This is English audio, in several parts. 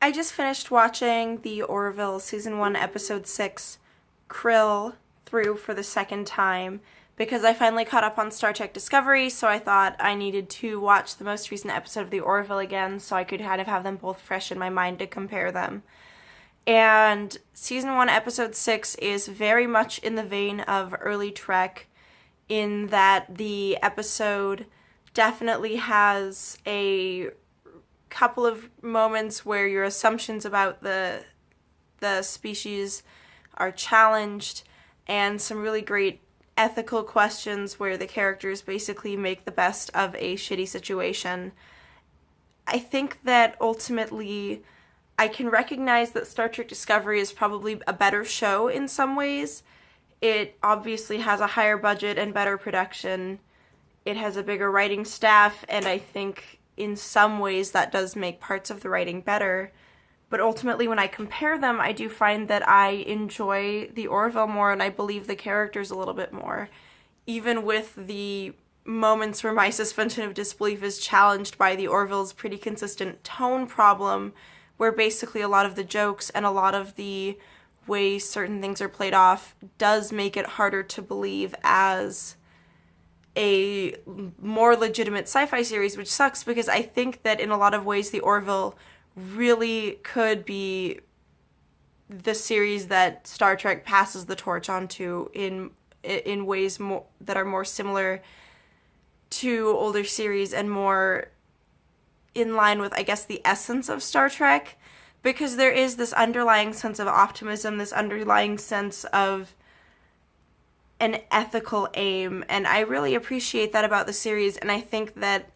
I just finished watching the Orville Season 1, Episode 6, Krill, through for the second time because I finally caught up on Star Trek Discovery, so I thought I needed to watch the most recent episode of the Orville again so I could kind of have them both fresh in my mind to compare them. And Season 1, Episode 6 is very much in the vein of early Trek in that the episode definitely has a couple of moments where your assumptions about the species are challenged, and some really great ethical questions where the characters basically make the best of a shitty situation. I think that ultimately I can recognize that Star Trek Discovery is probably a better show in some ways. It obviously has a higher budget and better production. It has a bigger writing staff, and I think in some ways that does make parts of the writing better. But ultimately, when I compare them, I do find that I enjoy the Orville more and I believe the characters a little bit more. Even with the moments where my suspension of disbelief is challenged by the Orville's pretty consistent tone problem, where basically a lot of the jokes and a lot of the way certain things are played off does make it harder to believe as a more legitimate sci-fi series, which sucks because I think that in a lot of ways the Orville really could be the series that Star Trek passes the torch onto in ways more, that are more similar to older series and more in line with, I guess, the essence of Star Trek, because there is this underlying sense of optimism, this underlying sense of an ethical aim, and I really appreciate that about the series, and I think that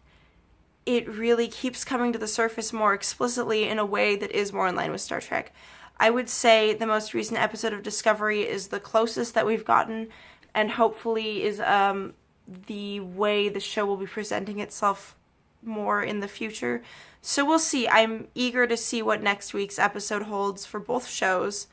it really keeps coming to the surface more explicitly in a way that is more in line with Star Trek. I would say the most recent episode of Discovery is the closest that we've gotten, and hopefully is the way the show will be presenting itself more in the future. So we'll see. I'm eager to see what next week's episode holds for both shows.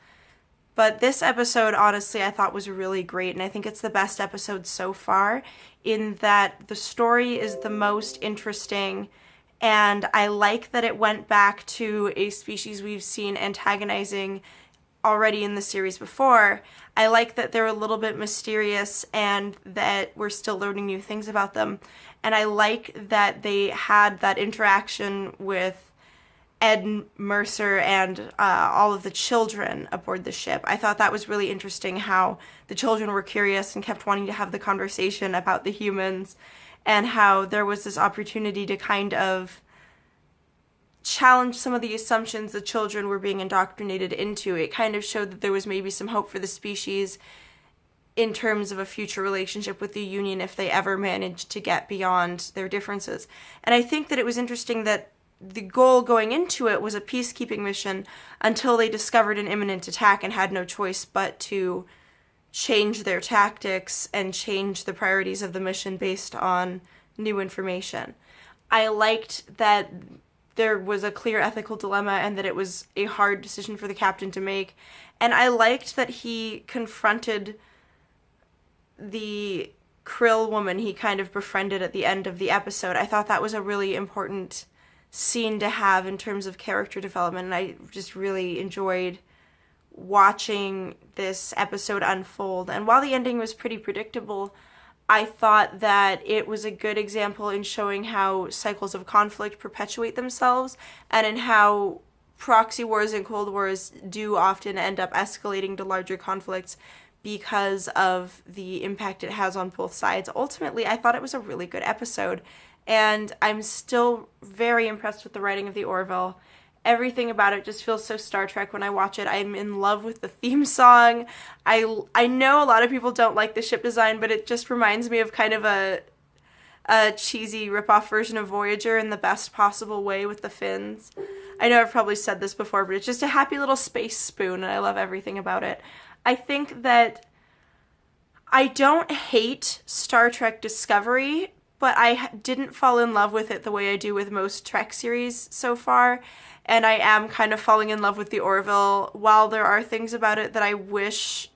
But this episode, honestly, I thought was really great, and I think it's the best episode so far in that the story is the most interesting, and I like that it went back to a species we've seen antagonizing already in the series before. I like that they're a little bit mysterious and that we're still learning new things about them, and I like that they had that interaction with Ed Mercer and all of the children aboard the ship. I thought that was really interesting how the children were curious and kept wanting to have the conversation about the humans, and how there was this opportunity to kind of challenge some of the assumptions the children were being indoctrinated into. It kind of showed that there was maybe some hope for the species in terms of a future relationship with the Union if they ever managed to get beyond their differences. And I think that it was interesting that the goal going into it was a peacekeeping mission until they discovered an imminent attack and had no choice but to change their tactics and change the priorities of the mission based on new information. I liked that there was a clear ethical dilemma and that it was a hard decision for the captain to make. And I liked that he confronted the Krill woman he kind of befriended at the end of the episode. I thought that was a really important scene to have in terms of character development, and I just really enjoyed watching this episode unfold. And while the ending was pretty predictable, I thought that it was a good example in showing how cycles of conflict perpetuate themselves, and in how proxy wars and Cold Wars do often end up escalating to larger conflicts because of the impact it has on both sides. Ultimately, I thought it was a really good episode, and I'm still very impressed with the writing of the Orville. Everything about it just feels so Star Trek when I watch it. I'm in love with the theme song. I know a lot of people don't like the ship design, but it just reminds me of kind of a cheesy ripoff version of Voyager in the best possible way with the fins. I know I've probably said this before, but it's just a happy little space spoon, and I love everything about it. I think that I don't hate Star Trek Discovery, but I didn't fall in love with it the way I do with most Trek series so far, and I am kind of falling in love with the Orville. While there are things about it that I wish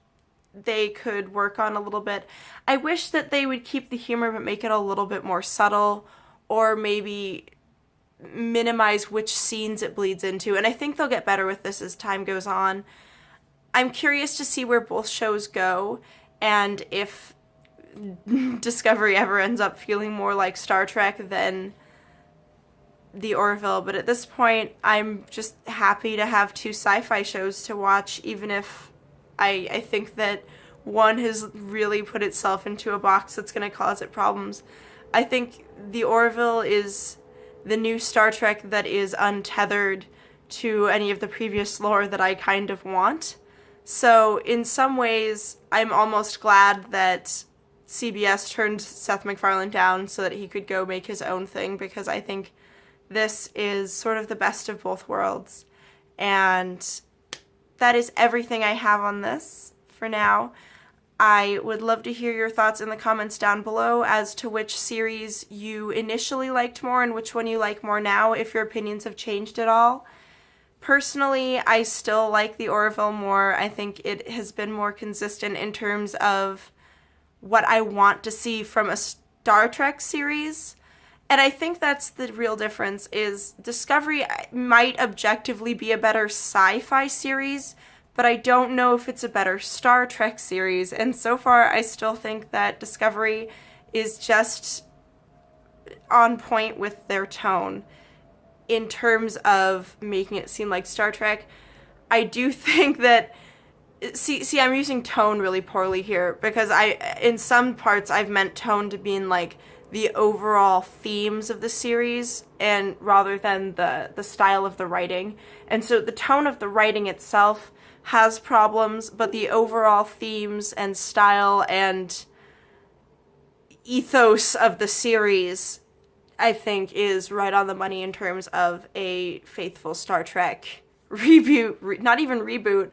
they could work on a little bit, I wish that they would keep the humor but make it a little bit more subtle, or maybe minimize which scenes it bleeds into, and I think they'll get better with this as time goes on. I'm curious to see where both shows go, and if Discovery ever ends up feeling more like Star Trek than the Orville, but at this point, I'm just happy to have two sci-fi shows to watch, even if I think that one has really put itself into a box that's going to cause it problems. I think the Orville is the new Star Trek that is untethered to any of the previous lore that I kind of want. So in some ways, I'm almost glad that CBS turned Seth Macfarlane down so that he could go make his own thing, because I think this is sort of the best of both worlds. And that is everything I have on this for now. I would love to hear your thoughts in the comments down below as to which series you initially liked more and which one you like more now, if your opinions have changed at all. Personally, I still like the Orville more. I think it has been more consistent in terms of what I want to see from a Star Trek series. And I think that's the real difference, is Discovery might objectively be a better sci-fi series, but I don't know if it's a better Star Trek series, and so far I still think that Discovery is just on point with their tone in terms of making it seem like Star Trek. I do think that, see, I'm using tone really poorly here, because in some parts I've meant tone to mean like the overall themes of the series, and rather than the style of the writing. And so the tone of the writing itself has problems, but the overall themes and style and ethos of the series, I think, is right on the money in terms of a faithful Star Trek reboot, not even reboot.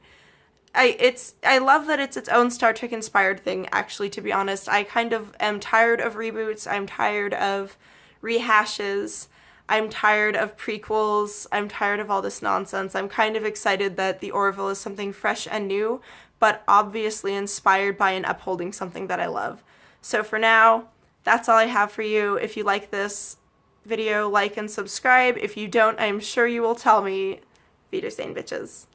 I love that it's its own Star Trek inspired thing, actually, to be honest. I kind of am tired of reboots. I'm tired of rehashes. I'm tired of prequels. I'm tired of all this nonsense. I'm kind of excited that the Orville is something fresh and new, but obviously inspired by and upholding something that I love. So for now, that's all I have for you. If you like this video, like and subscribe. If you don't, I'm sure you will tell me. Wiedersehen, bitches.